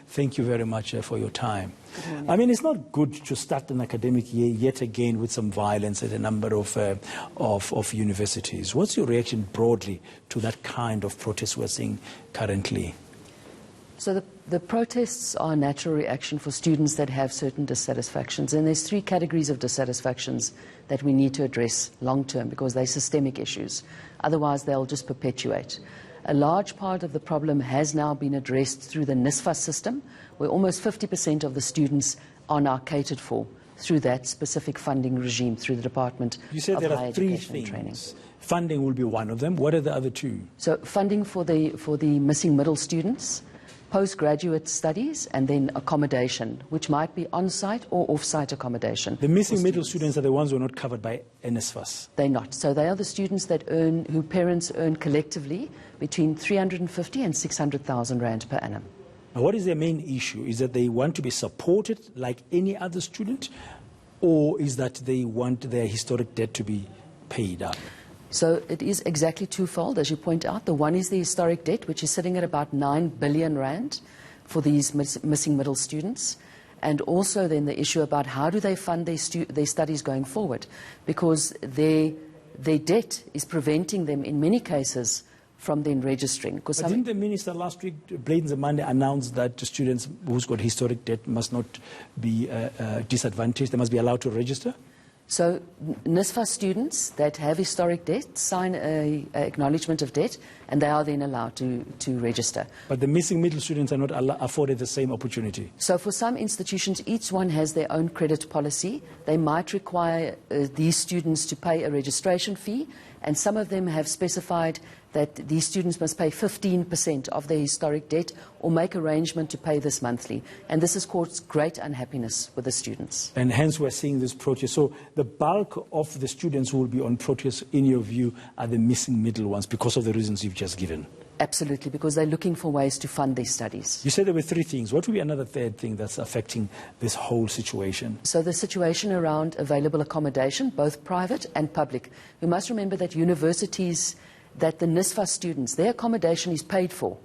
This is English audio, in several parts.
Thank you very much for your time. I mean, it's not good to start an academic year yet again with some violence at a number of universities. What's your reaction broadly to that kind of protest we're seeing currently? So the protests are a natural reaction for students that have certain dissatisfactions. And there's three categories of dissatisfactions that we need to address long term because they're systemic issues. Otherwise, they'll just perpetuate. A large part of the problem has now been addressed through the NSFAS system, where almost 50% of the students are now catered for through that specific funding regime through the Department of Higher Education and Training. You said there are three things. Funding will be one of them. What are the other two? So funding for the missing middle students, postgraduate studies, and then accommodation, which might be on-site or off-site accommodation. The missing middle students are the ones who are not covered by NSFAS. They're not. So they are the students that who parents earn collectively between 350 and 600,000 rand per annum. Now, what is their main issue? Is that they want to be supported like any other student, or is that they want their historic debt to be paid up? So it is exactly twofold, as you point out. The one is the historic debt, which is sitting at about 9 billion rand for these missing middle students. And also then the issue about how do they fund their studies going forward, because their debt is preventing them in many cases from then registering. But didn't the minister last week, Bladen Monday, announced that students who's got historic debt must not be disadvantaged, they must be allowed to register? So NSFAS students that have historic debt sign an acknowledgement of debt, and they are then allowed to register. But the missing middle students are not afforded the same opportunity. So for some institutions, each one has their own credit policy. They might require these students to pay a registration fee, and some of them have specified that these students must pay 15% of their historic debt or make arrangement to pay this monthly. And this has caused great unhappiness with the students. And hence we're seeing this protest. So the bulk of the students who will be on protest, in your view, are the missing middle ones because of the reasons you've just given? Absolutely, because they're looking for ways to fund their studies. You said there were three things. What would be another third thing that's affecting this whole situation? So the situation around available accommodation, both private and public. We must remember that universities, that the NSFAS students, their accommodation is paid for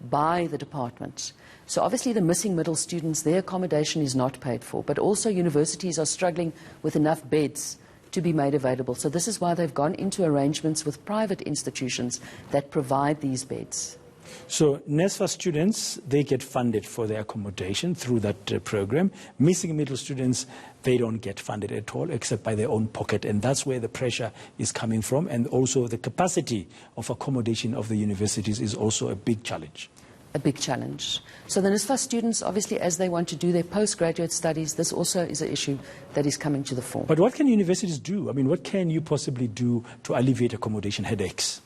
by the department. So obviously the missing middle students, their accommodation is not paid for, but also universities are struggling with enough beds to be made available. So this is why they've gone into arrangements with private institutions that provide these beds. So NSFAS students, they get funded for their accommodation through that program. Missing middle students, they don't get funded at all except by their own pocket, and that's where the pressure is coming from, and also the capacity of accommodation of the universities is also a big challenge. A big challenge. So the NSFAS students, obviously, as they want to do their postgraduate studies, this also is an issue that is coming to the fore. But what can universities do? I mean, what can you possibly do to alleviate accommodation headaches?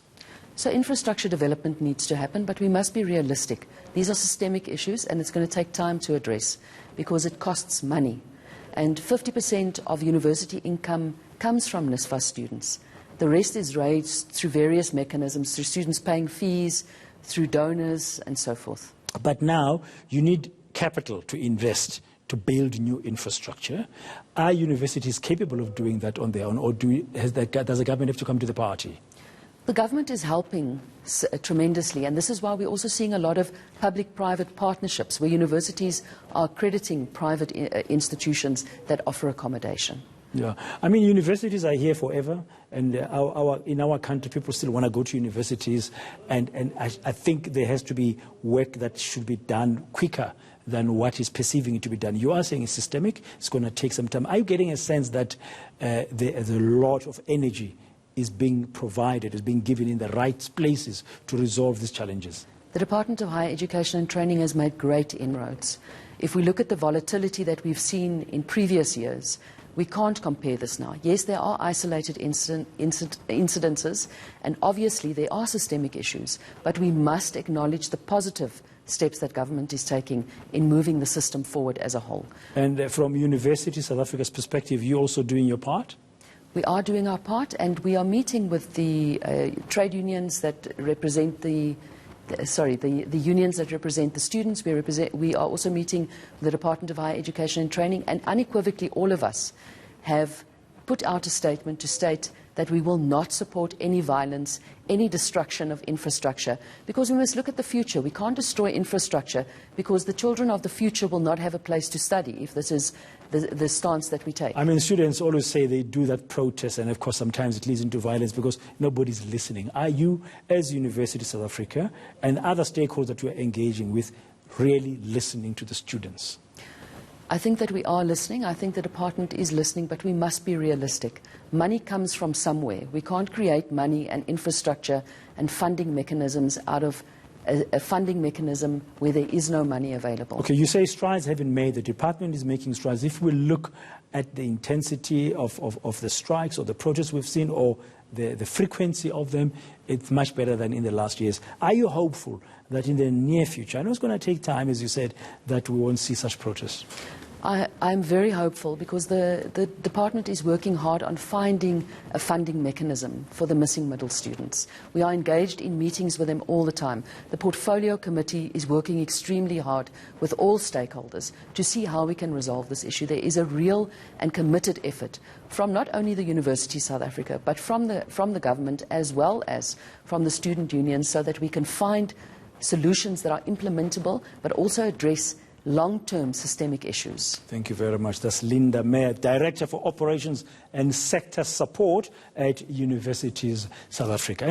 So infrastructure development needs to happen, but we must be realistic. These are systemic issues, and it's going to take time to address because it costs money. And 50% of university income comes from NSFAS students. The rest is raised through various mechanisms, through students paying fees, through donors, and so forth. But now you need capital to invest, to build new infrastructure. Are universities capable of doing that on their own, or does the government have to come to the party? The government is helping tremendously, and this is why we're also seeing a lot of public-private partnerships where universities are accrediting private institutions that offer accommodation. Yeah, I mean, universities are here forever, and in our country, people still want to go to universities, and I think there has to be work that should be done quicker than what is perceiving it to be done. You are saying it's systemic, it's going to take some time. Are you getting a sense that there's a lot of energy is being provided, is being given in the right places to resolve these challenges? The Department of Higher Education and Training has made great inroads. If we look at the volatility that we've seen in previous years, we can't compare this now. Yes, there are isolated incidences, and obviously there are systemic issues, but we must acknowledge the positive steps that government is taking in moving the system forward as a whole. And from University South Africa's perspective, you also doing your part? We are doing our part, and we are meeting with the trade unions that represent the unions that represent the students. We are also meeting with the Department of Higher Education and Training, and unequivocally all of us have put out a statement to state that we will not support any violence, any destruction of infrastructure, because we must look at the future. We can't destroy infrastructure because the children of the future will not have a place to study if this is the stance that we take. I mean, students always say they do that protest, and of course sometimes it leads into violence because nobody's listening. Are you, as University of South Africa and other stakeholders that you are engaging with, really listening to the students? I think that we are listening. I think the department is listening, but we must be realistic. Money comes from somewhere. We can't create money and infrastructure and funding mechanisms out of a funding mechanism where there is no money available. Okay, you say strides have been made. The department is making strides. If we look at the intensity of the strikes or the protests we've seen, or the frequency of them, it's much better than in the last years. Are you hopeful that in the near future, I know it's going to take time, as you said, that we won't see such protests? I'm very hopeful because the department is working hard on finding a funding mechanism for the missing middle students. We are engaged in meetings with them all the time. The portfolio committee is working extremely hard with all stakeholders to see how we can resolve this issue. There is a real and committed effort from not only the University of South Africa, but from the government as well as from the student unions, so that we can find solutions that are implementable but also address long-term systemic issues. Thank you very much. That's Linda Meyer, Director for Operations and Sector Support at Universities South Africa.